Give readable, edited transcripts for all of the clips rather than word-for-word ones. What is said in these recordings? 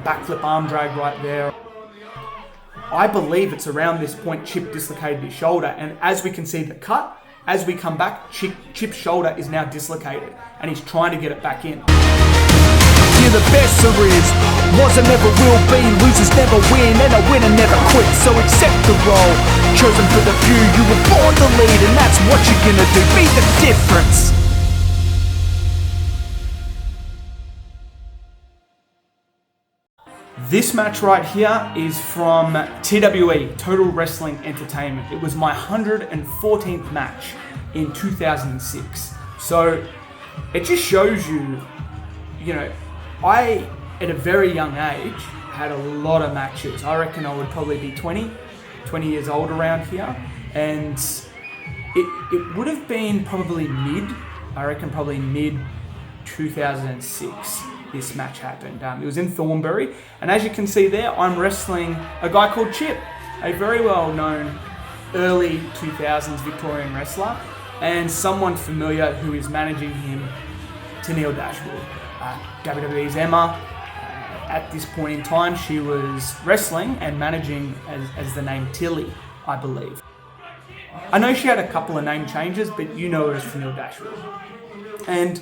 Backflip arm drag right there. I believe it's around this point Chip dislocated his shoulder, and as we can see the cut, as we come back, Chip's shoulder is now dislocated, and he's trying to get it back in. You're the best there is, wasn't never will be, losers never win, and a winner never quits, so accept the role, chosen for the few, you were born to lead, and that's what you're gonna do, be the difference. This match right here is from TWE, Total Wrestling Entertainment. It was my 114th match in 2006. So it just shows you, I, at a very young age, had a lot of matches. I reckon I would probably be 20 years old around here. And it would have been probably mid 2006. This match happened. It was in Thornbury, and as you can see there, I'm wrestling a guy called Chip, a very well-known early 2000s Victorian wrestler, and someone familiar who is managing him, Tennille Dashwood, WWE's Emma. At this point in time, she was wrestling and managing as the name Tilly, I believe. I know she had a couple of name changes, but you know her as Tennille Dashwood. And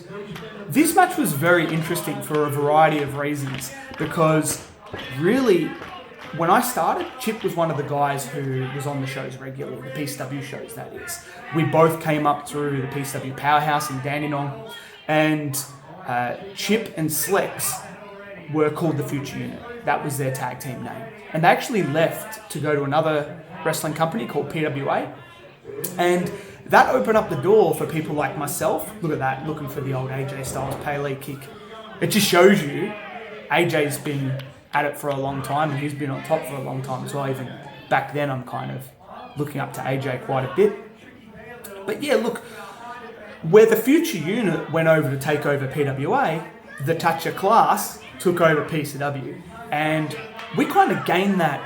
this match was very interesting for a variety of reasons, because really, when I started, Chip was one of the guys who was on the shows regularly, the PCW shows that is. We both came up through the PCW Powerhouse in Dandenong, and Chip and Slex were called the Future Unit. That was their tag team name. And they actually left to go to another wrestling company called PWA, and that opened up the door for people like myself. Look at that, looking for the old AJ Styles Pele kick. It just shows you AJ's been at it for a long time, and he's been on top for a long time as well. Even back then, I'm kind of looking up to AJ quite a bit. But yeah, look, where the Future Unit went over to take over PWA, the Toucher class took over PCW. And we kind of gained that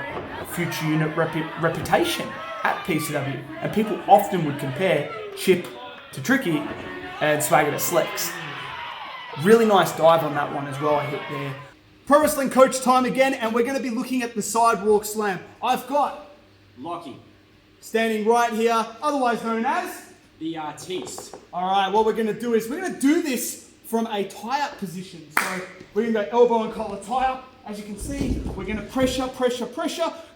Future Unit reputation at PCW, and people often would compare Chip to Trikki and Swagger to Slex. Really nice dive on that one as well, I hit there. Pro Wrestling Coach time again, and we're going to be looking at the Sidewalk Slam. I've got Lockie, standing right here, otherwise known as the artiste. Alright, what we're going to do is we're going to do this from a tie-up position. So we're going to go elbow and collar tie-up. As you can see, we're going to pressure,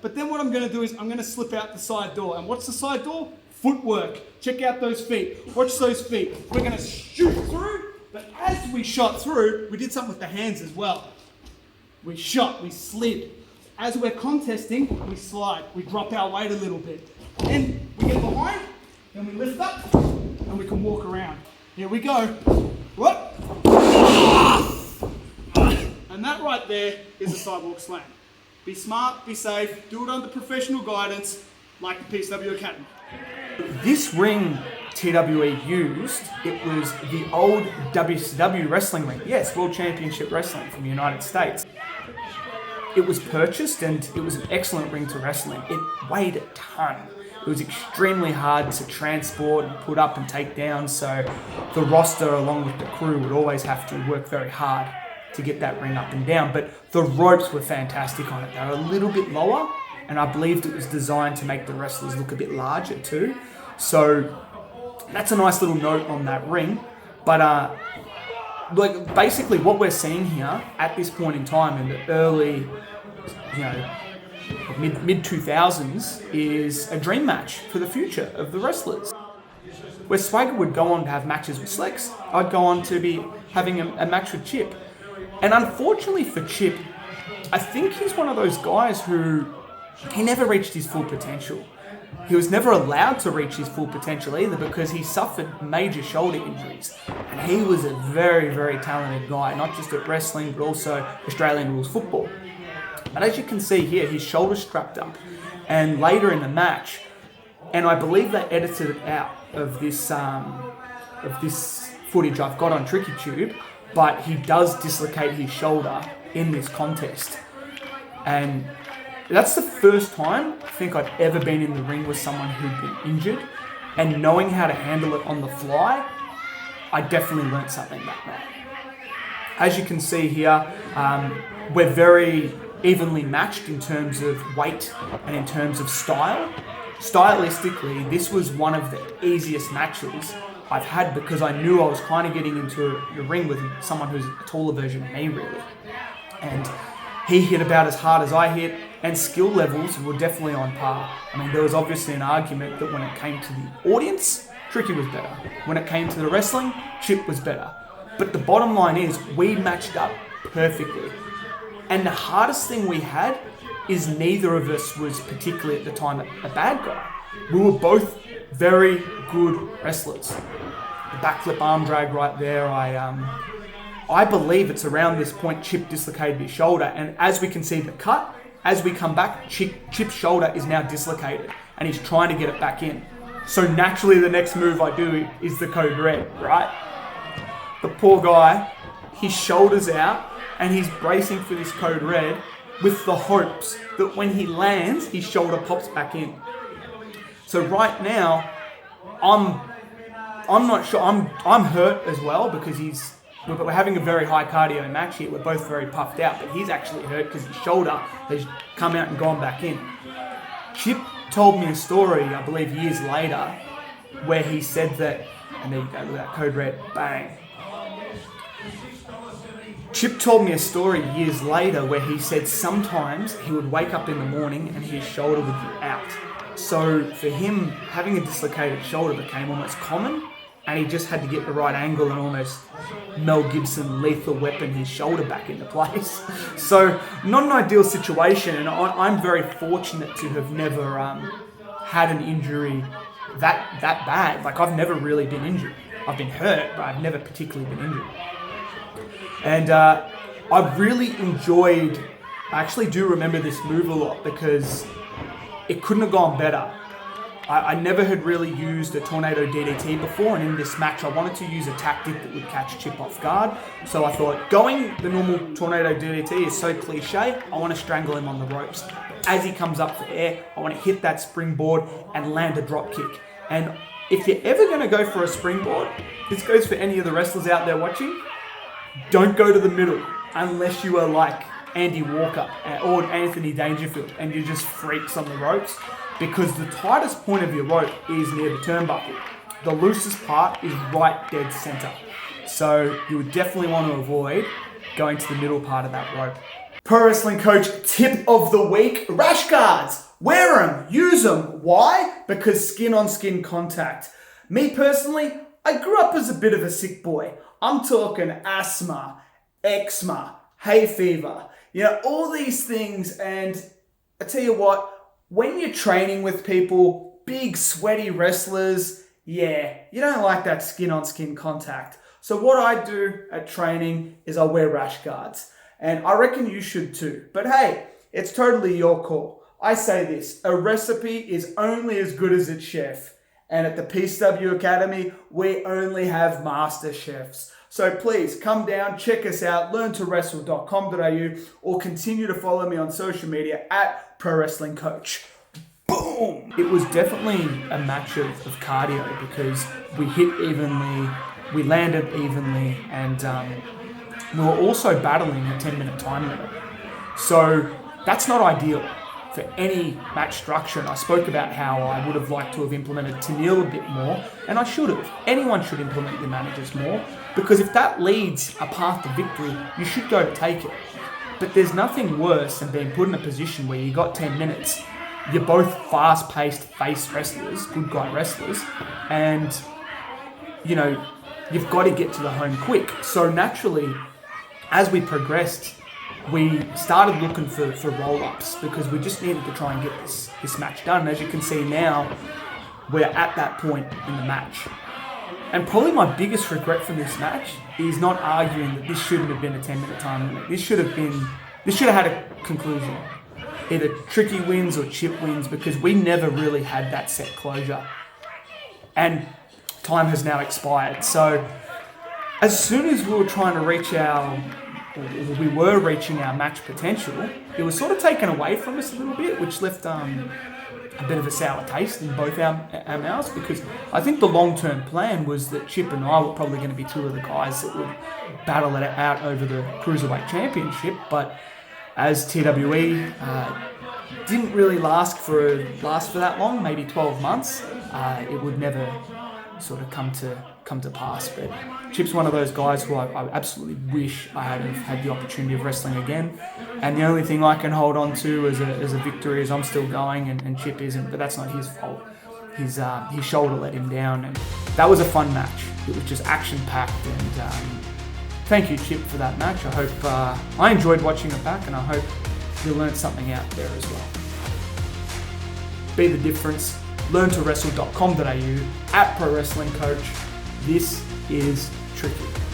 but then what I'm going to do is I'm going to slip out the side door. And what's the side door? Footwork. Check out those feet. Watch those feet. We're going to shoot through, but as we shot through, we did something with the hands as well. We shot, we slid. As we're contesting, we slide. We drop our weight a little bit. Then we get behind, then we lift up, and we can walk around. Here we go. What? And that right there is a Sidewalk Slam. Be smart, be safe, do it under professional guidance, like the PCW Academy. This ring TWE used, it was the old WCW wrestling ring. Yes, World Championship Wrestling from the United States. It was purchased, and it was an excellent ring to wrestle in. It weighed a ton. It was extremely hard to transport and put up and take down, so the roster along with the crew would always have to work very hard to get that ring up and down. But the ropes were fantastic on it. They were a little bit lower, and I believed it was designed to make the wrestlers look a bit larger too. So that's a nice little note on that ring. But basically what we're seeing here at this point in time in the early, mid 2000s is a dream match for the future of the wrestlers. Where Swagger would go on to have matches with Slex, I'd go on to be having a match with Chip. And unfortunately for Chip, I think he's one of those guys who, he never reached his full potential. He was never allowed to reach his full potential either, because he suffered major shoulder injuries. And he was a very, very talented guy, not just at wrestling, but also Australian rules football. But as you can see here, his shoulder's strapped up. And later in the match, and I believe they edited it out of this footage I've got on Trikki Tube, but he does dislocate his shoulder in this contest. And that's the first time I think I've ever been in the ring with someone who'd been injured, and knowing how to handle it on the fly, I definitely learnt something that night. As you can see here, we're very evenly matched in terms of weight and in terms of style. Stylistically, this was one of the easiest matches I've had because I knew I was kind of getting into a ring with someone who's a taller version of me, really. And he hit about as hard as I hit, and skill levels were definitely on par. I mean, there was obviously an argument that when it came to the audience, Trikki was better. When it came to the wrestling, Chip was better. But the bottom line is, we matched up perfectly. And the hardest thing we had is neither of us was particularly at the time a bad guy. We were both very good wrestlers. The backflip arm drag right there, I believe it's around this point Chip dislocated his shoulder, and as we can see the cut, as we come back, Chip's shoulder is now dislocated, and he's trying to get it back in. So naturally the next move I do is the code red, right? The poor guy, his shoulder's out, and he's bracing for this code red with the hopes that when he lands, his shoulder pops back in. So right now, I'm not sure, I'm hurt as well because we're having a very high cardio match here. We're both very puffed out, but he's actually hurt because his shoulder has come out and gone back in. Chip told me a story, I believe years later, where he said that, and there you go, look at that code red, bang. Chip told me a story years later where he said sometimes he would wake up in the morning and his shoulder would be out. So for him, having a dislocated shoulder became almost common, and he just had to get the right angle and almost Mel Gibson lethal weapon his shoulder back into place. So not an ideal situation, and I'm very fortunate to have never had an injury that bad. Like, I've never really been injured. I've been hurt, but I've never particularly been injured. And I really enjoyed, I actually do remember this move a lot because it couldn't have gone better. I never had really used a tornado DDT before, and in this match I wanted to use a tactic that would catch Chip off guard. So I thought, going the normal tornado DDT is so cliche, I want to strangle him on the ropes. As he comes up for air, I want to hit that springboard and land a drop kick. And if you're ever going to go for a springboard, this goes for any of the wrestlers out there watching, don't go to the middle unless you are like Andy Walker or Anthony Dangerfield and you're just freaks on the ropes, because the tightest point of your rope is near the turnbuckle. The loosest part is right dead center. So you would definitely want to avoid going to the middle part of that rope. Pro Wrestling Coach tip of the week: rash guards. Wear them, use them. Why? Because skin on skin contact. Me personally, I grew up as a bit of a sick boy. I'm talking asthma, eczema, hay fever, all these things. And I tell you what, when you're training with people, big sweaty wrestlers, you don't like that skin on skin contact. So what I do at training is I wear rash guards. And I reckon you should too. But hey, it's totally your call. I say this: a recipe is only as good as its chef. And at the PCW Academy, we only have master chefs. So please come down, check us out, learntowrestle.com.au, or continue to follow me on social media at Pro Wrestling Coach. Boom! It was definitely a match of cardio because we hit evenly, we landed evenly, and we were also battling a 10-minute time limit. So that's not ideal for any match structure, and I spoke about how I would have liked to have implemented Tennille a bit more, and I should have. Anyone should implement your managers more, because if that leads a path to victory, you should go to take it. But there's nothing worse than being put in a position where you got 10 minutes, you're both fast-paced face wrestlers, good guy wrestlers, and you've got to get to the home quick. So naturally, as we progressed, we started looking for roll-ups because we just needed to try and get this match done. And as you can see now, we're at that point in the match. And probably my biggest regret from this match is not arguing that this shouldn't have been a 10-minute time limit. This should have had a conclusion. Either Trikki wins or Chip wins, because we never really had that set closure. And time has now expired. So as soon as we were trying to reaching our match potential, it was sort of taken away from us a little bit, which left a bit of a sour taste in both our mouths, because I think the long-term plan was that Chip and I were probably going to be two of the guys that would battle it out over the Cruiserweight Championship, but as TWE didn't really last for that long, maybe 12 months, it would never sort of come to pass. But Chip's one of those guys who I absolutely wish I had had the opportunity of wrestling again. And the only thing I can hold on to as a victory is I'm still going and Chip isn't, but that's not his fault. His shoulder let him down, and that was a fun match. It was just action-packed, and thank you, Chip, for that match. I hope I enjoyed watching it back, and I hope you learned something out there as well. Be the difference. LearnToWrestle.com.au @ProWrestlingCoach. This is Trikki.